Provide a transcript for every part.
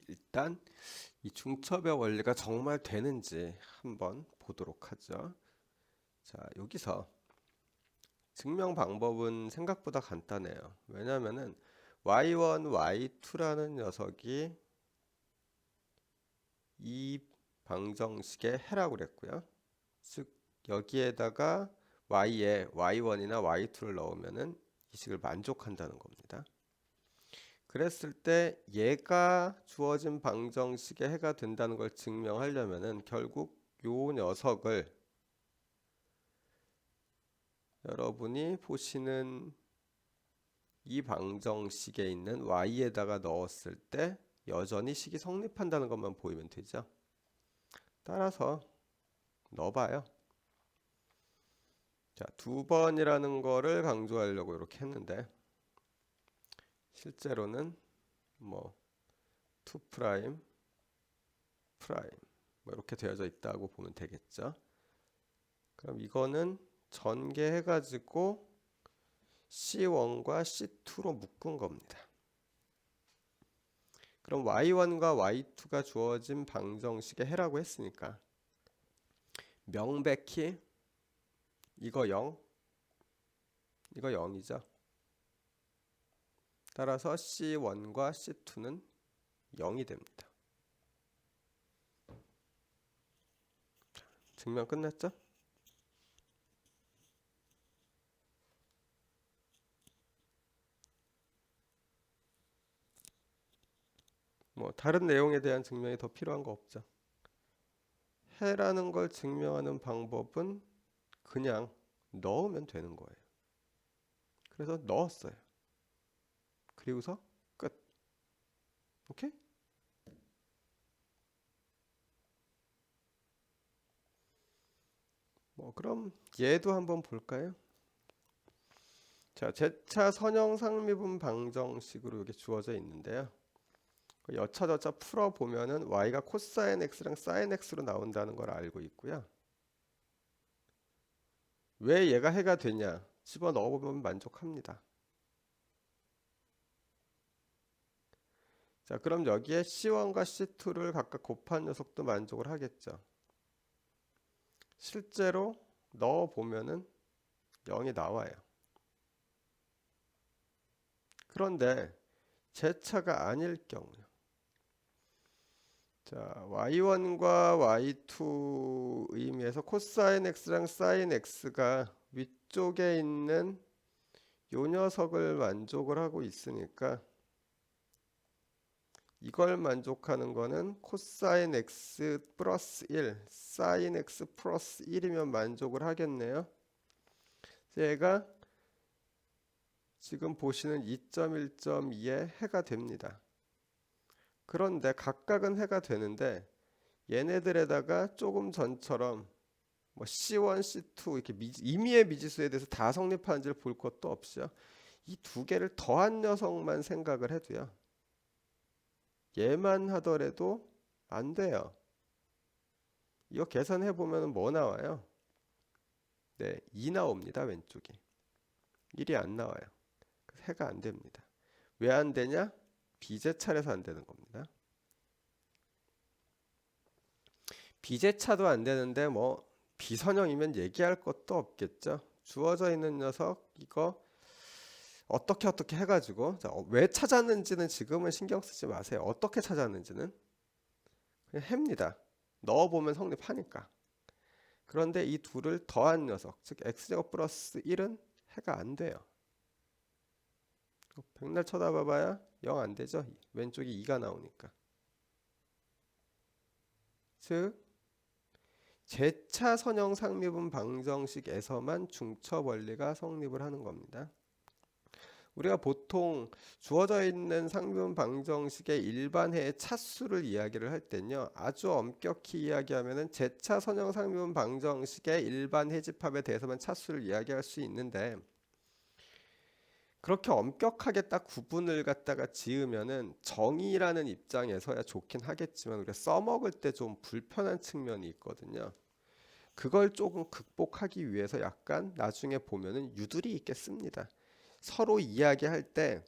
일단 이 중첩의 원리가 정말 되는지 한번 보도록 하죠. 자, 여기서 증명 방법은 생각보다 간단해요. 왜냐하면은 y1, y2라는 녀석이 이 방정식의 해라고 그랬고요. 즉 여기에다가 y에 y1이나 y2를 넣으면은 이 식을 만족한다는 겁니다. 그랬을 때 얘가 주어진 방정식의 해가 된다는 걸 증명하려면은 결국 요 녀석을 여러분이 보시는 이 방정식에 있는 y에다가 넣었을 때 여전히 식이 성립한다는 것만 보이면 되죠. 따라서 넣어봐요. 자, 두 번이라는 거를 강조하려고 이렇게 했는데 실제로는 뭐 2 프라임, 프라임 뭐 이렇게 되어져 있다고 보면 되겠죠. 그럼 이거는 전개해가지고 C1과 C2로 묶은 겁니다. 그럼 Y1과 Y2가 주어진 방정식의 해라고 했으니까 명백히 이거 0, 이거 0이죠. 따라서 C1과 C2는 0이 됩니다. 증명 끝났죠? 뭐 다른 내용에 대한 증명이 더 필요한 거 없죠. 해라는 걸 증명하는 방법은 그냥 넣으면 되는 거예요. 그래서 넣었어요. 그리고서 끝. 오케이? 뭐 그럼 얘도 한번 볼까요? 자, 제차 선형 상미분 방정식으로 이게 주어져 있는데요. 여차저차 풀어 보면은 y가 코사인 x랑 사인 x로 나온다는 걸 알고 있고요. 왜 얘가 해가 되냐? 집어 넣어보면 만족합니다. 자, 그럼 여기에 C1과 C2를 각각 곱한 녀석도 만족을 하겠죠. 실제로 넣어보면은 0이 나와요. 그런데 제차가 아닐 경우요. 자, y1과 y2 의미에서 코사인 x랑 사인 x가 위쪽에 있는 요 녀석을 만족을 하고 있으니까 이걸 만족하는 거는 코사인 x 플러스 1, 사인 x 플러스 1이면 만족을 하겠네요. 얘가 지금 보시는 2.1.2의 해가 됩니다. 그런데 각각은 해가 되는데 얘네들에다가 조금 전처럼 뭐 C1, C2 이렇게 임의의 미지수에 대해서 다 성립하는지를 볼 것도 없이요. 이 두 개를 더한 녀석만 생각을 해도요. 얘만 하더라도 안 돼요. 이거 계산해 보면 뭐 나와요? 네, 2 나옵니다. 왼쪽이. 1이 안 나와요. 해가 안 됩니다. 왜 안 되냐? 비제차례서 안 되는 겁니다. 비제차도 안 되는데 뭐 비선형이면 얘기할 것도 없겠죠. 주어져 있는 녀석 이거 어떻게 해가지고 자, 왜 찾았는지는 지금은 신경 쓰지 마세요. 어떻게 찾았는지는 그냥 해입니다. 넣어보면 성립하니까. 그런데 이 둘을 더한 녀석 즉 x제곱 플러스 1은 해가 안 돼요. 백날 쳐다봐봐야 0 안 되죠. 왼쪽이 2가 나오니까. 즉 제차 선형 상미분 방정식에서만 중첩 원리가 성립을 하는 겁니다. 우리가 보통 주어져 있는 상미분 방정식의 일반해의 차수를 이야기를 할 때는요. 아주 엄격히 이야기하면은 제차 선형 상미분 방정식의 일반해 집합에 대해서만 차수를 이야기할 수 있는데 그렇게 엄격하게 딱 구분을 갖다가 지으면은 정의라는 입장에서야 좋긴 하겠지만 우리가 써먹을 때 좀 불편한 측면이 있거든요. 그걸 조금 극복하기 위해서 약간 나중에 보면은 유두리 있게 씁니다. 서로 이야기할 때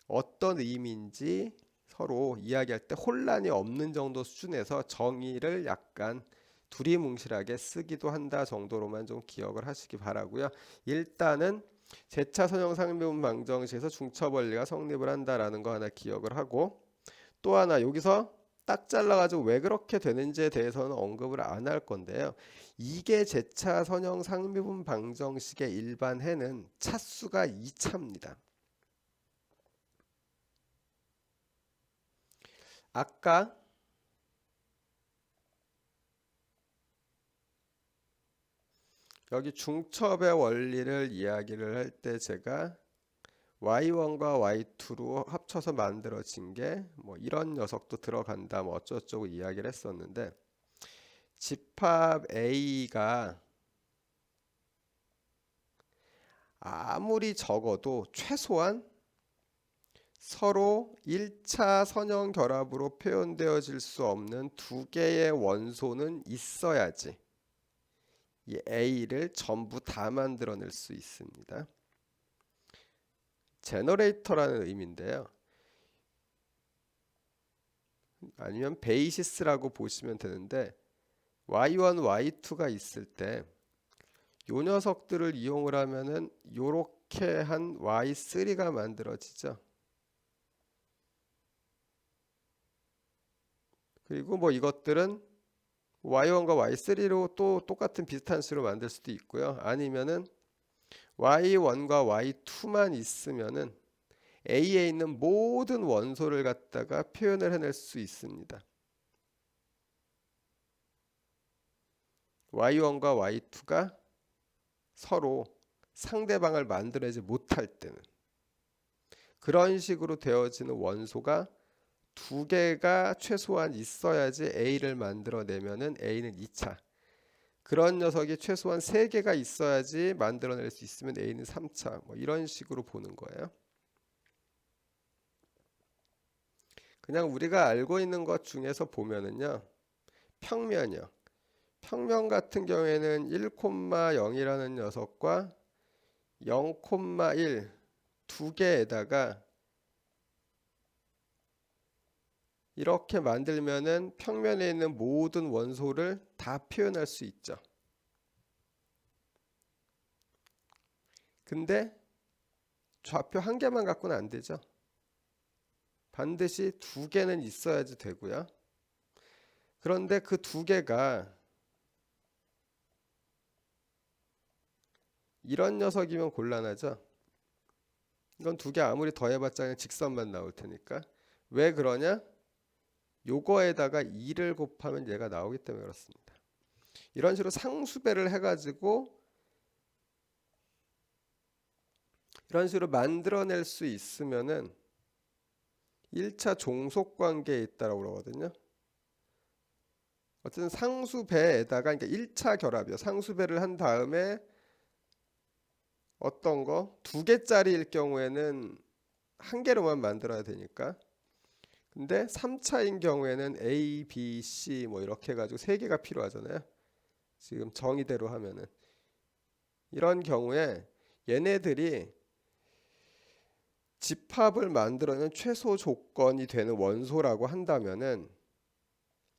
어떤 의미인지 서로 이야기할 때 혼란이 없는 정도 수준에서 정의를 약간 두리뭉실하게 쓰기도 한다 정도로만 좀 기억을 하시기 바라고요. 일단은 재차 선형 상미분 방정식에서 중첩 원리가 성립을 한다라는 거 하나 기억을 하고, 또 하나 여기서 딱 잘라가지고 왜 그렇게 되는지에 대해서는 언급을 안 할 건데요. 이게 재차 선형 상미분 방정식의 일반 해는 차수가 2차입니다. 아까 여기 중첩의 원리를 이야기를 할 때 제가 y1과 y2로 합쳐서 만들어진 게 뭐 이런 녀석도 들어간다 뭐 어쩌고저쩌고 이야기를 했었는데, 집합 A가 아무리 적어도 최소한 서로 1차 선형 결합으로 표현되어질 수 없는 두 개의 원소는 있어야지 이 A를 전부 다 만들어낼 수 있습니다. 제너레이터라는 의미인데요. 아니면 베이시스라고 보시면 되는데, y1, y2가 있을 때 요 녀석들을 이용을 하면은 요렇게 한 y3가 만들어지죠. 그리고 뭐 이것들은 y1과 y3로 또 똑같은 비슷한 식으로 만들 수도 있고요. 아니면은 y1과 y2만 있으면은 A에 있는 모든 원소를 갖다가 표현을 해낼 수 있습니다. y1과 y2가 서로 상대방을 만들어내지 못할 때는, 그런 식으로 되어지는 원소가 두 개가 최소한 있어야지 A를 만들어내면은 A는 2차. 그런 녀석이 최소한 3개가 있어야지 만들어낼 수 있으면 A는 3차. 뭐 이런 식으로 보는 거예요. 그냥 우리가 알고 있는 것 중에서 보면은요, 평면이요. 평면 같은 경우에는 1,0이라는 녀석과 0,1 두 개에다가 이렇게 만들면은 평면에 있는 모든 원소를 다 표현할 수 있죠. 근데 좌표 한 개만 갖고는 안 되죠. 반드시 두 개는 있어야지 되고요. 그런데 그 두 개가 이런 녀석이면 곤란하죠. 이건 두 개 아무리 더해봤자 그냥 직선만 나올 테니까. 왜 그러냐? 요거에다가 2를 곱하면 얘가 나오기 때문에 그렇습니다. 이런 식으로 상수배를 해가지고 이런 식으로 만들어낼 수 있으면은 1차 종속 관계에 있다라고 그러거든요. 어쨌든 상수배에다가, 그러니까 1차 결합이요. 상수배를 한 다음에 어떤 거 두 개짜리일 경우에는 한 개로만 만들어야 되니까. 근데 3차인 경우에는 A, B, C 뭐 이렇게 해가지고 세 개가 필요하잖아요. 지금 정의대로 하면은 이런 경우에 얘네들이 집합을 만들어내는 최소 조건이 되는 원소라고 한다면은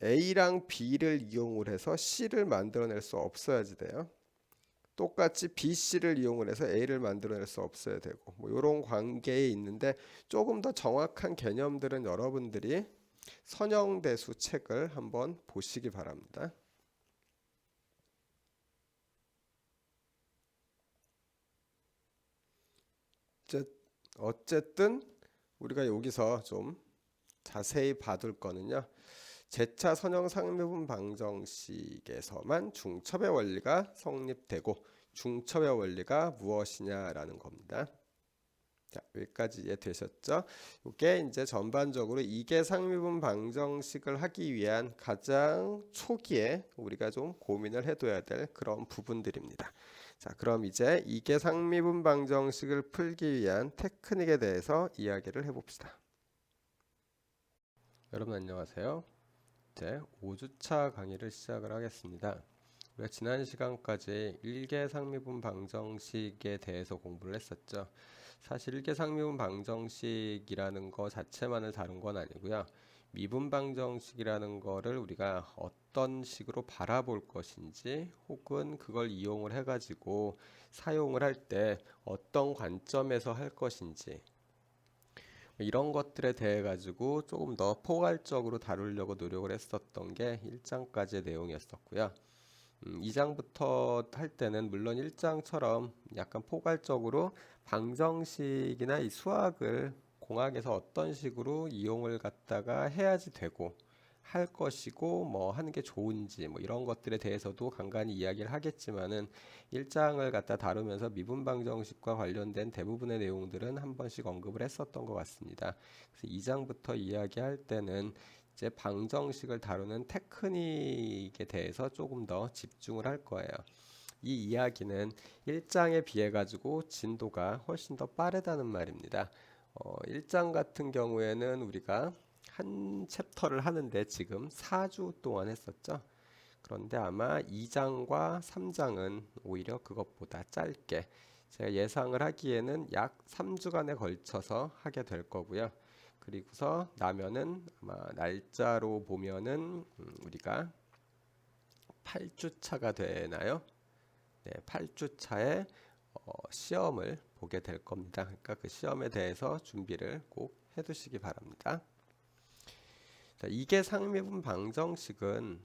A랑 B를 이용을 해서 C를 만들어낼 수 없어야지 돼요. 똑같이 BC를 이용을 해서 A를 만들어낼 수 없어야 되고 뭐 이런 관계에 있는데, 조금 더 정확한 개념들은 여러분들이 선형대수 책을 한번 보시기 바랍니다. 어쨌든 우리가 여기서 좀 자세히 봐둘 거는요, 재차 선형 상미분 방정식에서만 중첩의 원리가 성립되고 중첩의 원리가 무엇이냐라는 겁니다. 자, 여기까지 이해되셨죠? 이게 이제 전반적으로 이계 상미분 방정식을 하기 위한 가장 초기에 우리가 좀 고민을 해둬야 될 그런 부분들입니다. 자, 그럼 이제 이계 상미분 방정식을 풀기 위한 테크닉에 대해서 이야기를 해봅시다. 여러분 안녕하세요. 이제 5주차 강의를 시작을 하겠습니다. 우리가 지난 시간까지 일계 상미분 방정식에 대해서 공부를 했었죠. 사실 일계상미분 방정식이라는 거 자체만을 다룬 건 아니고요. 미분 방정식이라는 거를 우리가 어떤 식으로 바라볼 것인지 혹은 그걸 이용을 해가지고 사용을 할 때 어떤 관점에서 할 것인지 이런 것들에 대해 가지고 조금 더 포괄적으로 다루려고 노력을 했었던 게 1장까지의 내용이었었고요. 2장부터 할 때는 물론 1장처럼 약간 포괄적으로 방정식이나 이 수학을 공학에서 어떤 식으로 이용을 갖다가 해야지 되고 할 것이고 뭐 하는 게 좋은지 뭐 이런 것들에 대해서도 간간히 이야기를 하겠지만은 1장을 갖다 다루면서 미분 방정식과 관련된 대부분의 내용들은 한 번씩 언급을 했었던 것 같습니다. 그래서 2장부터 이야기할 때는 이제 방정식을 다루는 테크닉에 대해서 조금 더 집중을 할 거예요. 이 이야기는 1장에 비해 가지고 진도가 훨씬 더 빠르다는 말입니다. 1장 같은 경우에는 우리가 한 챕터를 하는데 지금 4주 동안 했었죠. 그런데 아마 2장과 3장은 오히려 그것보다 짧게 제가 예상을 하기에는 약 3주간에 걸쳐서 하게 될 거고요. 그리고서 나면은 아마 날짜로 보면은 우리가 8주차가 되나요? 네, 8주차에 시험을 보게 될 겁니다. 그러니까 그 시험에 대해서 준비를 꼭 해두시기 바랍니다. 자, 이게 상미분 방정식은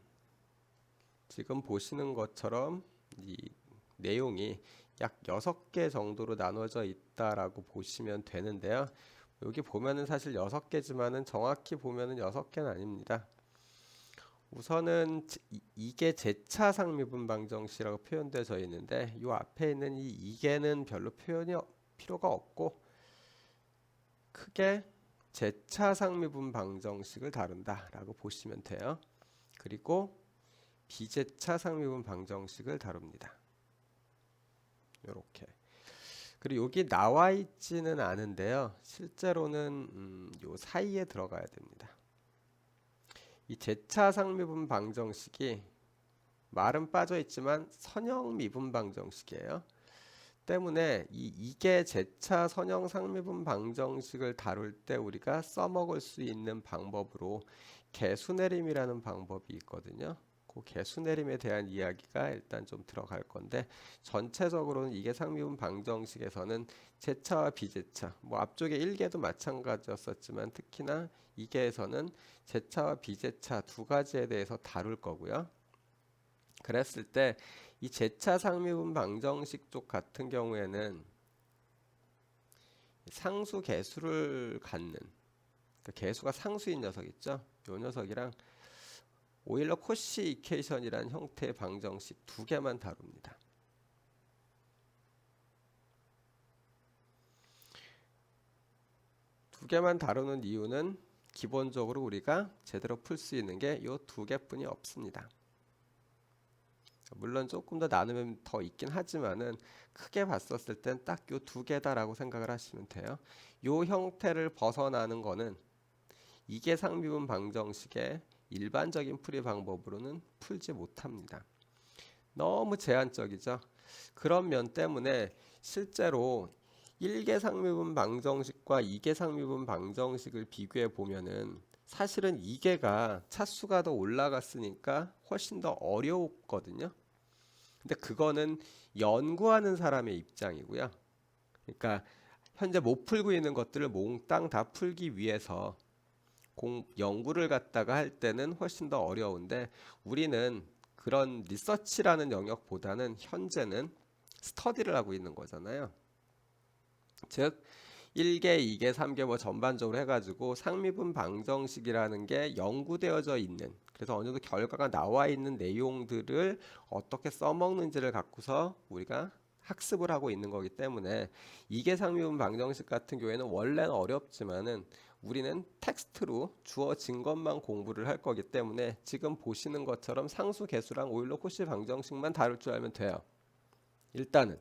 지금 보시는 것처럼 이 내용이 약 6개 정도로 나눠져 있다라고 보시면 되는데요. 여기 보면은 사실 6개지만은 정확히 보면은 6개는 아닙니다. 우선은 이게 제차 상미분 방정식이라고 표현되어 있는데 이 앞에 있는 이 이게는 별로 표현이 필요가 없고 크게 제차 상미분 방정식을 다룬다라고 보시면 돼요. 그리고 비제차 상미분 방정식을 다룹니다. 이렇게. 그리고 여기 나와 있지는 않은데요. 실제로는 요 사이에 들어가야 됩니다. 이 제차 상미분 방정식이 말은 빠져 있지만 선형 미분 방정식이에요. 때문에 이게 제차 선형 상미분 방정식을 다룰 때 우리가 써먹을 수 있는 방법으로 개수내림이라는 방법이 있거든요. 그 개수내림에 대한 이야기가 일단 좀 들어갈 건데 전체적으로는 이게 상미분 방정식에서는 제차와 비제차 뭐 앞쪽에 1계도 마찬가지였었지만 특히나 이계에서는 제차와 비제차 두 가지에 대해서 다룰 거고요. 그랬을 때 이 제차 상미분 방정식 쪽 같은 경우에는 상수 개수를 갖는 그러니까 개수가 상수인 녀석 있죠. 요 녀석이랑 오일러 코시 이퀘이션이라는 형태의 방정식 두 개만 다룹니다. 두 개만 다루는 이유는 기본적으로 우리가 제대로 풀 수 있는 게 이 두 개뿐이 없습니다. 물론 조금 더 나누면 더 있긴 하지만은 크게 봤었을 땐 딱 요 두 개다라고 생각을 하시면 돼요. 요 형태를 벗어나는 거는 이게 상미분 방정식의 일반적인 풀이 방법으로는 풀지 못합니다. 너무 제한적이죠. 그런 면 때문에 실제로 1계 상미분 방정식과 2계 상미분 방정식을 비교해 보면은 사실은 2계가 차수가 더 올라갔으니까 훨씬 더 어려웠거든요. 근데 그거는 연구하는 사람의 입장이고요. 그러니까 현재 못 풀고 있는 것들을 몽땅 다 풀기 위해서 연구를 갖다가 할 때는 훨씬 더 어려운데 우리는 그런 리서치라는 영역보다는 현재는 스터디를 하고 있는 거잖아요. 즉 1계, 2계, 3계 뭐 전반적으로 해가지고 상미분 방정식이라는 게 연구되어져 있는 그래서 어느 정도 결과가 나와 있는 내용들을 어떻게 써먹는지를 갖고서 우리가 학습을 하고 있는 거기 때문에 2계 상미분 방정식 같은 경우에는 원래는 어렵지만은 우리는 텍스트로 주어진 것만 공부를 할 거기 때문에 지금 보시는 것처럼 상수 개수랑 오일러 코시 방정식만 다룰 줄 알면 돼요. 일단은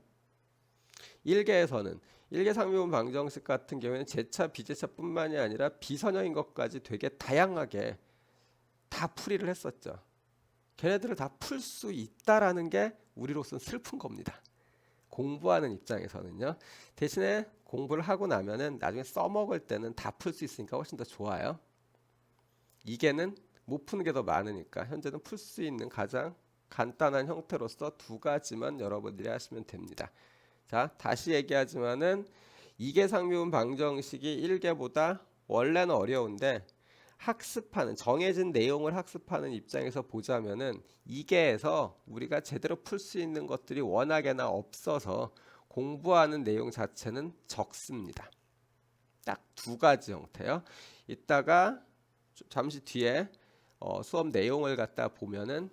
1계에서는 1계 상미분 방정식 같은 경우에는 제차, 비제차뿐만이 아니라 비선형인 것까지 되게 다양하게 다 풀이를 했었죠. 걔네들을 다 풀 수 있다라는 게 우리로서는 슬픈 겁니다. 공부하는 입장에서는요. 대신에 공부를 하고 나면은 나중에 써먹을 때는 다 풀 수 있으니까 훨씬 더 좋아요. 이게는 못 푸는 게 더 많으니까 현재는 풀 수 있는 가장 간단한 형태로서 두 가지만 여러분들이 하시면 됩니다. 자, 다시 얘기하지만은 이계상미분 방정식이 1계보다 원래는 어려운데 학습하는 정해진 내용을 학습하는 입장에서 보자면은 2계에서 우리가 제대로 풀 수 있는 것들이 워낙에나 없어서 공부하는 내용 자체는 적습니다. 딱 두 가지 형태요. 이따가 잠시 뒤에 수업 내용을 갖다 보면은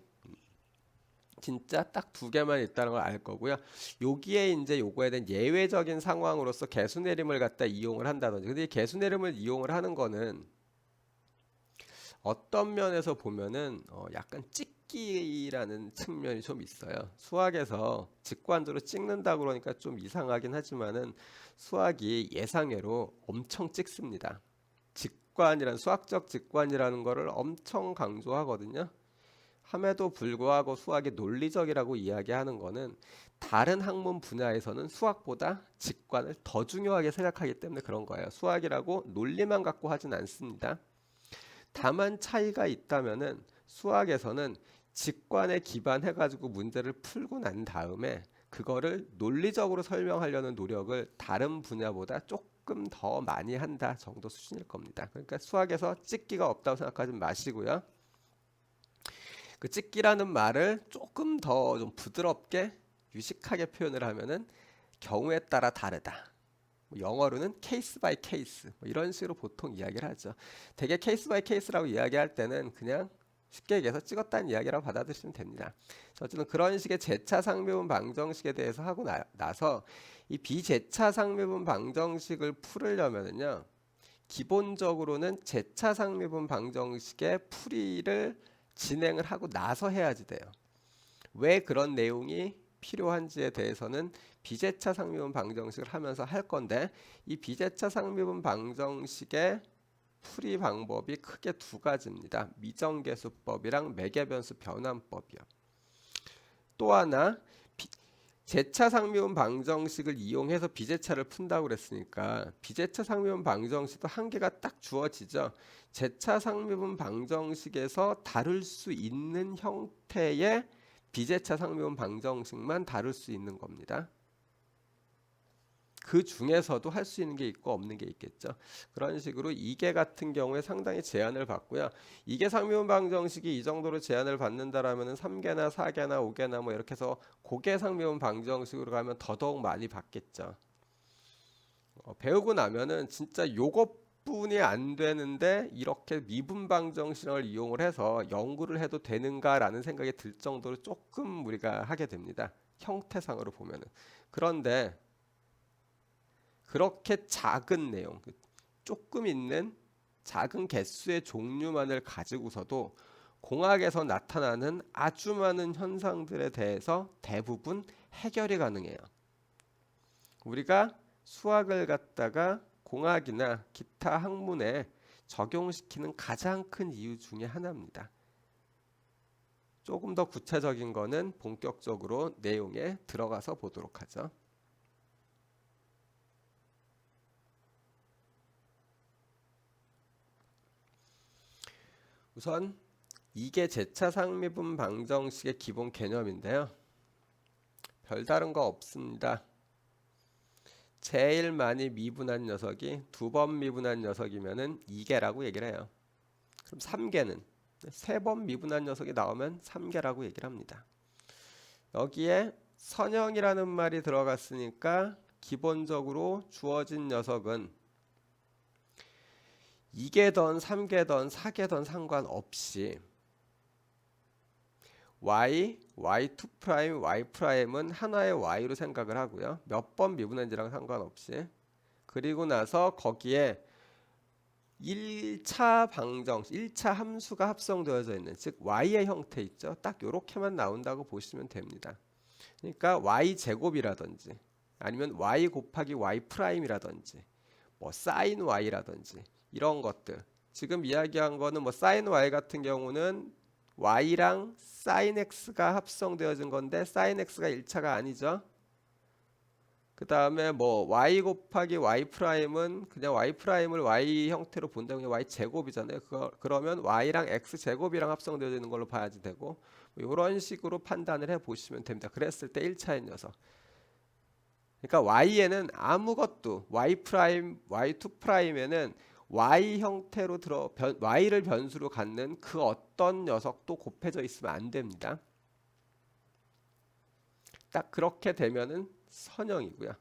진짜 딱 두 개만 있다는 걸 알 거고요. 여기에 이제 요거에 대한 예외적인 상황으로서 개수내림을 갖다 이용을 한다든지. 근데 이 개수내림을 이용을 하는 거는 어떤 면에서 보면은 약간 찍기라는 측면이 좀 있어요. 수학에서 직관적으로 찍는다 그러니까 좀 이상하긴 하지만은 수학이 예상외로 엄청 찍습니다. 직관이란 수학적 직관이라는 거를 엄청 강조하거든요. 함에도 불구하고 수학이 논리적이라고 이야기하는 거는 다른 학문 분야에서는 수학보다 직관을 더 중요하게 생각하기 때문에 그런 거예요. 수학이라고 논리만 갖고 하진 않습니다. 다만 차이가 있다면은 수학에서는 직관에 기반해 가지고 문제를 풀고 난 다음에 그거를 논리적으로 설명하려는 노력을 다른 분야보다 조금 더 많이 한다 정도 수준일 겁니다. 그러니까 수학에서 찍기가 없다고 생각하지 마시고요. 그 찍기라는 말을 조금 더 좀 부드럽게 유식하게 표현을 하면은 경우에 따라 다르다. 영어로는 케이스 바이 케이스 이런 식으로 보통 이야기를 하죠. 되게 케이스 바이 케이스라고 이야기할 때는 그냥 쉽게 얘기해서 찍었다는 이야기라고 받아들이시면 됩니다. 어쨌든 그런 식의 재차 상미분 방정식에 대해서 하고 나서 이 비재차 상미분 방정식을 풀으려면은요. 기본적으로는 재차 상미분 방정식의 풀이를 진행을 하고 나서 해야지 돼요. 왜 그런 내용이 필요한지에 대해서는 비재차 상미분 방정식을 하면서 할 건데 이 비재차 상미분 방정식의 풀이 방법이 크게 두 가지입니다. 미정계수법이랑 매개변수 변환법이요. 또 하나 재차 상미분 방정식을 이용해서 비재차를 푼다고 그랬으니까 비재차 상미분 방정식도 한계가 딱 주어지죠. 재차 상미분 방정식에서 다룰 수 있는 형태의 비재차 상미분 방정식만 다룰 수 있는 겁니다. 그 중에서도 할 수 있는 게 있고 없는 게 있겠죠. 그런 식으로 이계 같은 경우에 상당히 제한을 받고요. 이계 상미분 방정식이 이 정도로 제한을 받는다라면은 3계나 4계나 5계나 뭐 이렇게 해서 고계 상미분 방정식으로 가면 더더욱 많이 받겠죠. 배우고 나면은 진짜 요것뿐이 안 되는데 이렇게 미분 방정식을 이용을 해서 연구를 해도 되는가라는 생각이 들 정도로 조금 우리가 하게 됩니다. 형태상으로 보면은. 그런데 그렇게 작은 내용, 조금 있는 작은 개수의 종류만을 가지고서도 공학에서 나타나는 아주 많은 현상들에 대해서 대부분 해결이 가능해요. 우리가 수학을 갖다가 공학이나 기타 학문에 적용시키는 가장 큰 이유 중에 하나입니다. 조금 더 구체적인 거는 본격적으로 내용에 들어가서 보도록 하죠. 우선 이게 재차 상미분 방정식의 기본 개념인데요. 별다른 거 없습니다. 제일 많이 미분한 녀석이 두 번 미분한 녀석이면은 2개라고 얘기를 해요. 그럼 3개는 세 번 미분한 녀석이 나오면 3개라고 얘기를 합니다. 여기에 선형이라는 말이 들어갔으니까 기본적으로 주어진 녀석은 2개든 3개든 4개든 상관없이 y, y2', y'은 하나의 y로 생각을 하고요. 몇 번 미분한지랑 상관없이. 그리고 나서 거기에 1차 방정, 1차 함수가 합성되어져 있는, 즉 y의 형태 있죠. 딱 요렇게만 나온다고 보시면 됩니다. 그러니까 y제곱이라든지 아니면 y 곱하기 y'이라든지 뭐 sin y라든지 이런 것들. 지금 이야기한 거는 뭐 sin y 같은 경우는 y랑 sin x가 합성되어진 건데 sin x가 1차가 아니죠. 그 다음에 뭐 y 곱하기 y 프라임은 그냥 y 프라임을 y 형태로 본다면 y 제곱이잖아요. 그러면 y랑 x 제곱이랑 합성되어 있는 걸로 봐야지 되고, 뭐 이런 식으로 판단을 해 보시면 됩니다. 그랬을 때 1차의 녀석. 그러니까 y에는 아무것도 y 프라임, y2 프라임에는 y 형태로 y를 변수로 갖는 그 어떤 녀석도 곱해져 있으면 안 됩니다. 딱 그렇게 되면은 선형이고요.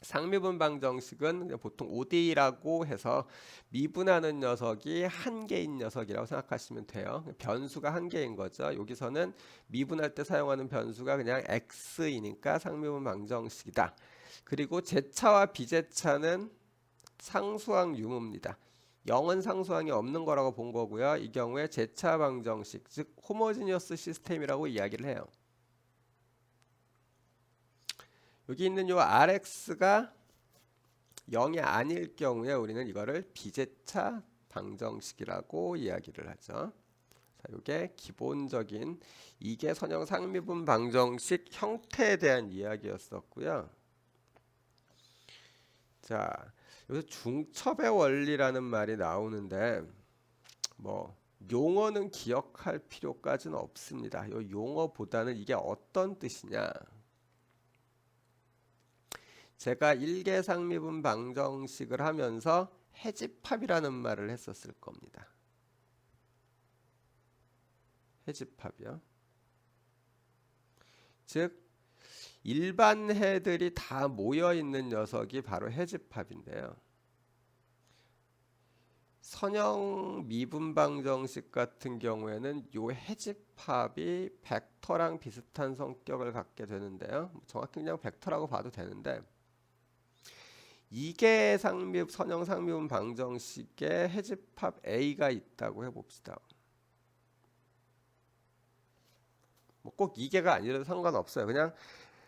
상미분 방정식은 보통 ODE라고 해서 미분하는 녀석이 한 개인 녀석이라고 생각하시면 돼요. 변수가 한 개인 거죠. 여기서는 미분할 때 사용하는 변수가 그냥 x이니까 상미분 방정식이다. 그리고 제차와 비제차는 상수항 유무입니다. 0은 상수항이 없는 거라고 본 거고요. 이 경우에 제차 방정식, 즉 호모지니어스 시스템이라고 이야기를 해요. 여기 있는 요 RX가 0이 아닐 경우에 우리는 이거를 비제차 방정식이라고 이야기를 하죠. 자, 이게 기본적인 이게 선형 상미분 방정식 형태에 대한 이야기였었고요. 자, 여기서 중첩의 원리라는 말이 나오는데 뭐 용어는 기억할 필요까지는 없습니다. 이 용어보다는 이게 어떤 뜻이냐. 제가 일계상미분 방정식을 하면서 해집합이라는 말을 했었을 겁니다. 해집합이요. 즉 일반 해들이 다 모여 있는 녀석이 바로 해집합인데요. 선형 미분 방정식 같은 경우에는 요 해집합이 벡터랑 비슷한 성격을 갖게 되는데요. 정확히 그냥 벡터라고 봐도 되는데 이게 선형 상미분 방정식에 해집합 A가 있다고 해봅시다. 뭐 꼭 이게가 아니라도 상관없어요. 그냥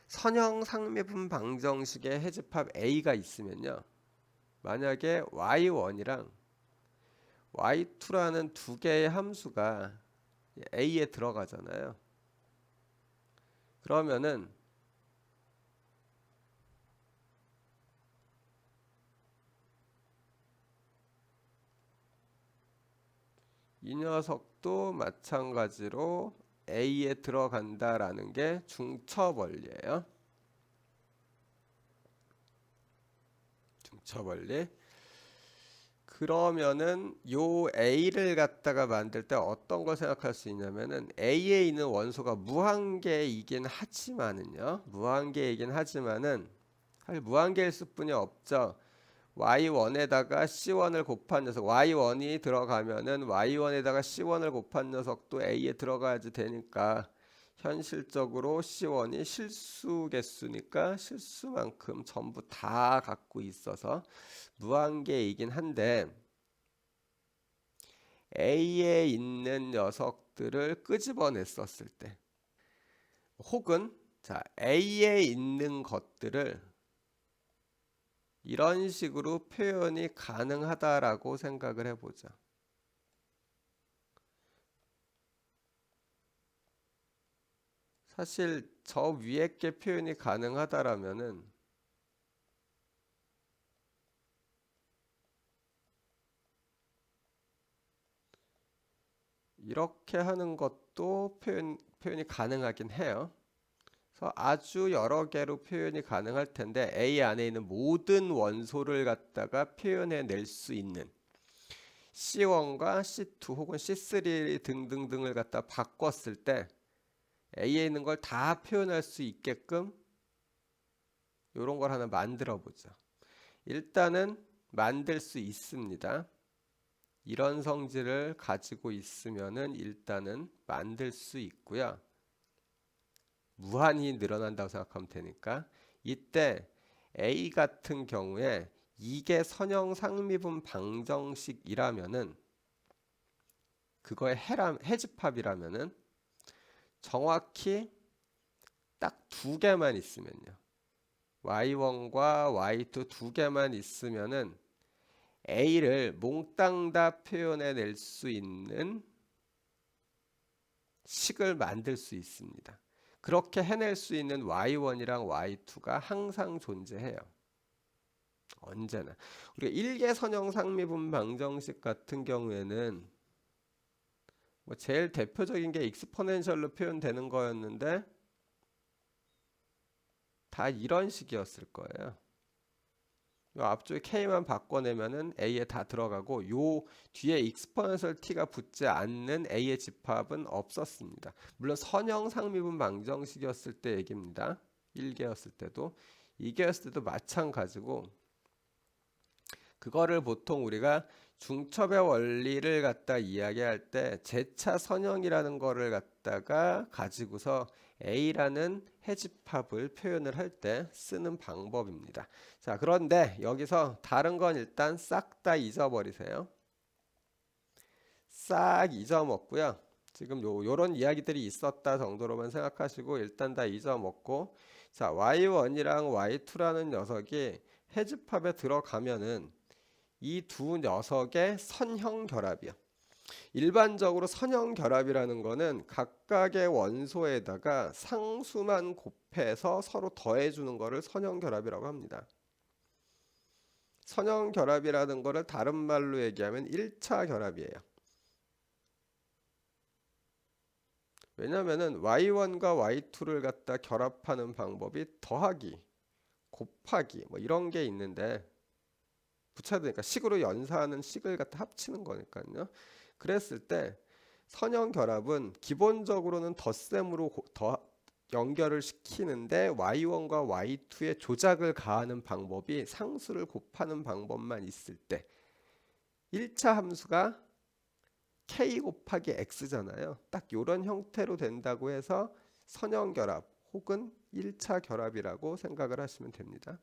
선형 상미분 방정식에 해집합 A가 있으면요. 만약에 y1이랑 y2라는 두 개의 함수가 A에 들어가잖아요. 그러면은 이 녀석도 마찬가지로 A에 들어간다라는 게 중첩 원리예요. 중첩 원리. 그러면은 요 A를 갖다가 만들 때 어떤 걸 생각할 수 있냐면은 A에 있는 원소가 무한계이긴 하지만은요. 무한계이긴 하지만은 사실 무한계일 수뿐이 없죠. y1에다가 c1을 곱한 녀석 y1이 들어가면은 y1에다가 c1을 곱한 녀석도 a에 들어가야지 되니까 현실적으로 c1이 실수 개수니까 실수만큼 전부 다 갖고 있어서 무한계이긴 한데 a에 있는 녀석들을 끄집어냈었을 때 혹은 자 a에 있는 것들을 이런 식으로 표현이 가능하다라고 생각을 해보자. 사실 저 위에 게 표현이 가능하다라면은 이렇게 하는 것도 표현이 가능하긴 해요. 그래서 아주 여러 개로 표현이 가능할 텐데 A 안에 있는 모든 원소를 갖다가 표현해 낼 수 있는 C1과 C2 혹은 C3 등등등을 갖다 바꿨을 때 A에 있는 걸 다 표현할 수 있게끔 이런 걸 하나 만들어 보죠. 일단은 만들 수 있습니다. 이런 성질을 가지고 있으면은 일단은 만들 수 있고요. 무한히 늘어난다고 생각하면 되니까 이때 A 같은 경우에 이게 선형 상미분 방정식이라면은 그거의 해집합이라면은 정확히 딱 두 개만 있으면요. y1과 y2 두 개만 있으면은 A를 몽땅 다 표현해 낼 수 있는 식을 만들 수 있습니다. 그렇게 해낼 수 있는 y1이랑 y2가 항상 존재해요. 언제나. 우리가 일개 선형 상미분 방정식 같은 경우에는 뭐 제일 대표적인 게 익스포넨셜로 표현되는 거였는데 다 이런 식이었을 거예요. 요 앞쪽에 k만 바꿔내면은 a에 다 들어가고 요 뒤에 익스포넨셜 t가 붙지 않는 a의 집합은 없었습니다. 물론 선형 상미분 방정식이었을 때 얘기입니다. 1개였을 때도 2개였을 때도 마찬가지고, 그거를 보통 우리가 중첩의 원리를 갖다 이야기할 때 재차 선형이라는 거를 갖다가 가지고서 A라는 해집합을 표현을 할 때 쓰는 방법입니다. 자, 그런데 여기서 다른 건 일단 싹 다 잊어버리세요. 싹 잊어먹고요. 지금 요런 이야기들이 있었다 정도로만 생각하시고 일단 다 잊어먹고, 자, Y1이랑 Y2라는 녀석이 해집합에 들어가면은 이 두 녀석의 선형 결합이요. 일반적으로 선형 결합이라는 거는 각각의 원소에다가 상수만 곱해서 서로 더해주는 거를 선형 결합이라고 합니다. 선형 결합이라는 거를 다른 말로 얘기하면 1차 결합이에요. 왜냐면은 y1과 y2를 갖다 결합하는 방법이 더하기, 곱하기 뭐 이런 게 있는데, 붙여야 되니까 식으로 연사하는 식을 갖다 합치는 거니까요. 그랬을 때 선형 결합은 기본적으로는 덧셈으로 더 연결을 시키는데 y1과 y2의 조작을 가하는 방법이 상수를 곱하는 방법만 있을 때 1차 함수가 k 곱하기 x잖아요. 딱 이런 형태로 된다고 해서 선형 결합 혹은 1차 결합이라고 생각을 하시면 됩니다.